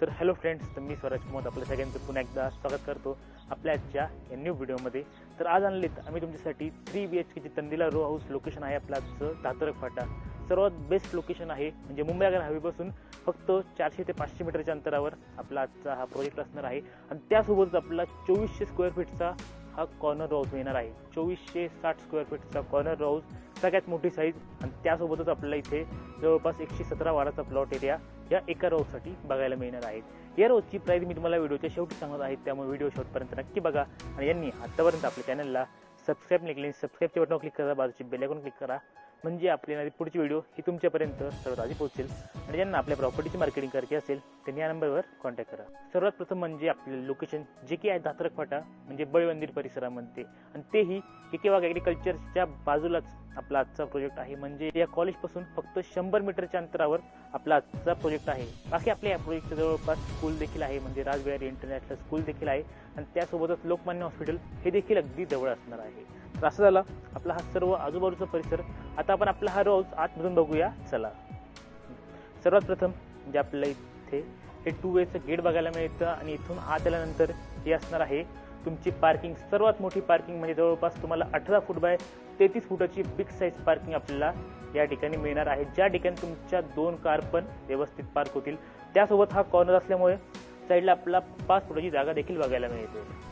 तर hello friends, तर मी स्वराज कुमार आपल्या सगळ्यांचं पुन्हा एकदा स्वागत करतो आपल्या आजच्या या न्यू व्हिडिओमध्ये। तर आज आणलेत आम्ही तुमच्यासाठी 3 BHK ची तंदीला रो हाऊस लोकेशन आहे आपलं आजचं दातरक फाटा। सर्वात बेस्ट लोकेशन आहे, म्हणजे मुंबई आगर हायवेपासून फक्त 400 ते 500 मीटरच्या अंतरावर आपला आजचा हा प्रोजेक्ट असणार आहे। आणि त्यासोबतच आपला 2400 स्क्वेअर फीटचा हा कॉर्नर हाऊस मिळणार आहे। 2460 स्क्वेअर फीटचा कॉर्नर हाऊस, सगळ्यात मोठी साईज, आणि त्यासोबतच आपल्याला इथे जवळपास 117 वाराचा प्लॉट एरिया या एका रोजसाठी बघायला मिळणार आहे। या रोजची प्राइस मी तुम्हाला व्हिडिओच्या शेवटी सांगत आहे, त्यामुळे व्हिडिओ शेवटपर्यंत नक्की बघा। आणि यांनी आतापर्यंत आपल्या चॅनलला सबस्क्राईब नाही केले, सबस्क्राईबच्या बटनवर क्लिक करा, बाजूची बेल आयकॉन क्लिक करा, म्हणजे आपली येणारी पुढची व्हिडिओ ही तुमच्यापर्यंत सर्वात आधी पोहोचेल। आणि ज्यांना आपल्या प्रॉपर्टीची मार्केटिंग करायची असेल त्यांनी या नंबरवर कॉन्टॅक्ट करा। सर्वात प्रथम म्हणजे आपले लोकेशन जे की आहे दातरक फाटा, म्हणजे बळीमंदिर परिसरामध्ये, आणि तेही केकेवाग ॲग्रिकल्चरच्या बाजूलाच आपला आजचा प्रोजेक्ट आहे। म्हणजे या कॉलेजपासून फक्त 100 मीटरच्या अंतरावर आपला आजचा प्रोजेक्ट आहे। बाकी आपल्या या प्रोजेक्टच्या जवळपास स्कूल देखील आहे, म्हणजे राजबिहारी इंटरनॅशनल स्कूल देखील आहे, आणि त्यासोबतच लोकमान्य हॉस्पिटल हे देखील अगदी जवळ असणार आहे। तर असं झाला आपला हा सर्व आजूबाजूचा परिसर। आता आपण आपला हा रोज आतमधून बघूया, चला। सर्वात प्रथम म्हणजे आपल्याला इथे हे 2 वेचं गेट बघायला मिळतं, आणि इथून आत आल्यानंतर हे असणार आहे तुमची पार्किंग। सर्वात मोठी पार्किंग, म्हणजे जवळपास तुम्हाला 18 foot by 33 फुटाची big size parking आपल्याला या ठिकाणी मिळणार आहे, ज्या ठिकाणी तुमच्या 2 कार पण व्यवस्थित पार्क होतील। त्यासोबत हा कॉर्नर असल्यामुळे साईडला आपला 5 फुटाची जागा देखील बघायला मिळते।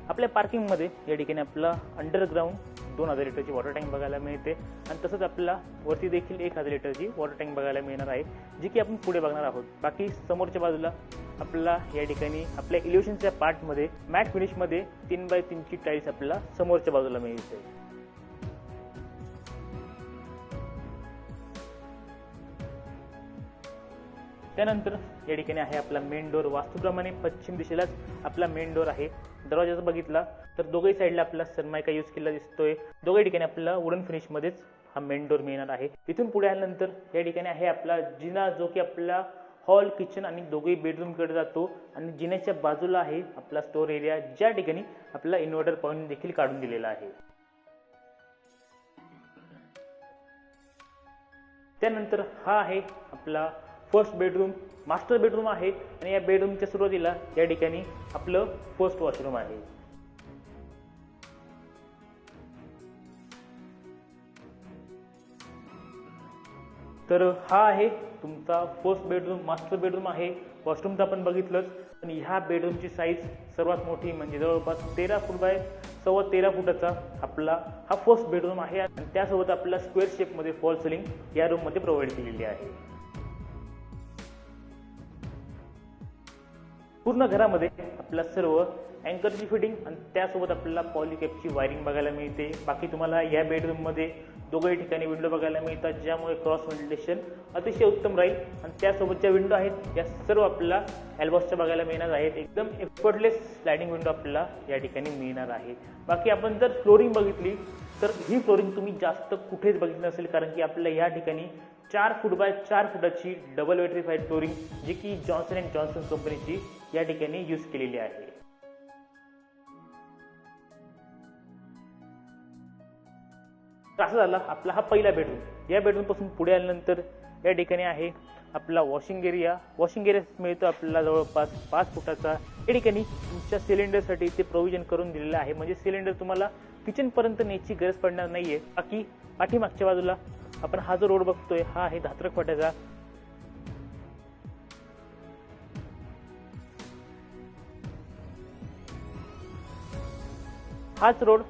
आपल्या पार्किंग मध्ये या ठिकाणी आपला अंडरग्राउंड 2000 लिटरची वॉटर टँक बघायला मिळते, आणि तसंच आपल्याला वरती देखील 1000 लिटरची वॉटर टँक बघायला मिळणार आहे, जी की आपण पुढे बघणार आहोत। बाकी समोरच्या बाजूला आपल्याला या ठिकाणी आपल्या इलेव्हेशनच्या पार्टमध्ये मॅट फिनिशमध्ये 3x3 ची टाईल्स आपल्याला समोरच्या बाजूला मिळते। त्यानंतर या ठिकाणी आहे आपला मेन डोर। वास्तूप्रमाणे पश्चिम दिशेलाच आपला मेन डोर आहे। दरवाजा जर बघितला तर दोघही साईडला आपला सनमायका यूज केला दिसतोय। दोघही ठिकाणी आपल्याला वुडन फिनिशमध्येच हा मेन डोर मिळणार आहे। इथून पुढे आल्यानंतर या ठिकाणी आहे आपला जिना, जो की आपला हॉल, किचन आणि दोघही बेडरूम कडे जातो, आणि जिन्याच्या बाजूला आहे आपला स्टोर एरिया, ज्या ठिकाणी आपला इन्व्हर्टर पॉइंट देखील काढून दिलेला आहे। त्यानंतर हा आहे आपला फर्स्ट बेडरूम, मास्टर बेडरूम आहे, आणि या बेडरूमच्या सुरुवातीला या ठिकाणी आपलं फर्स्ट वॉशरूम आहे। तर हा आहे तुमचा फर्स्ट बेडरूम, मास्टर बेडरूम आहे। वॉशरूम तर आपण बघितलंच, आणि ह्या बेडरूमची साईज सर्वात मोठी, म्हणजे जवळपास 13 फूट बाय 13.25 फुटाचा आपला हा फर्स्ट बेडरूम आहे, आणि त्यासोबत आपल्याला स्क्वेअर शेपमध्ये फॉल सिलिंग या रूम मध्ये प्रोव्हाइड केलेली आहे। पूर्ण घरामध्ये आपल्याला सर्व अँकरची फिटिंग आणि त्यासोबत आपल्याला पॉलिकॅपची वायरिंग बघायला मिळते। बाकी तुम्हाला या बेडरूम मध्ये दोघही ठिकाणी विंडो बघायला मिळतात, ज्यामुळे क्रॉस व्हेंटिलेशन अतिशय उत्तम राहील। आणि त्यासोबतच्या विंडो आहेत या सर्व आपल्याला एल्बॉसच्या बघायला मिळणार आहेत। एकदम एफर्टलेस स्लायडिंग विंडो आपल्याला या ठिकाणी मिळणार आहे। बाकी आपण जर फ्लोरिंग बघितली तर ही फ्लोरिंग तुम्ही जास्त कुठेच बघितली नसेल, कारण की आपल्याला या ठिकाणी 4 फूट बाय 4 फुटाची डबल वेट्रिफाईड फ्लोरिंग, जी की जॉन्सन अँड जॉन्सन कंपनीची या ठिकाणी यूज केलेली आहे। असं झाला आपला हा पहिला बेडरूम। या बेडरूम पासून पुढे आल्यानंतर या ठिकाणी आहे आपला वॉशिंग एरिया। वॉशिंग एरिया मिळतो आपल्याला जवळपास 5 फुटाचा। या ठिकाणी तुमच्या सिलेंडरसाठी ते प्रोव्हिजन करून दिलेलं आहे, म्हणजे सिलेंडर तुम्हाला किचन पर्यंत न्यायची गरज पडणार नाहीये। बाकी पाठीमागच्या बाजूला आपण हा जो रोड बघतोय हा आहे दातरक फाट्याचा। हाच रोड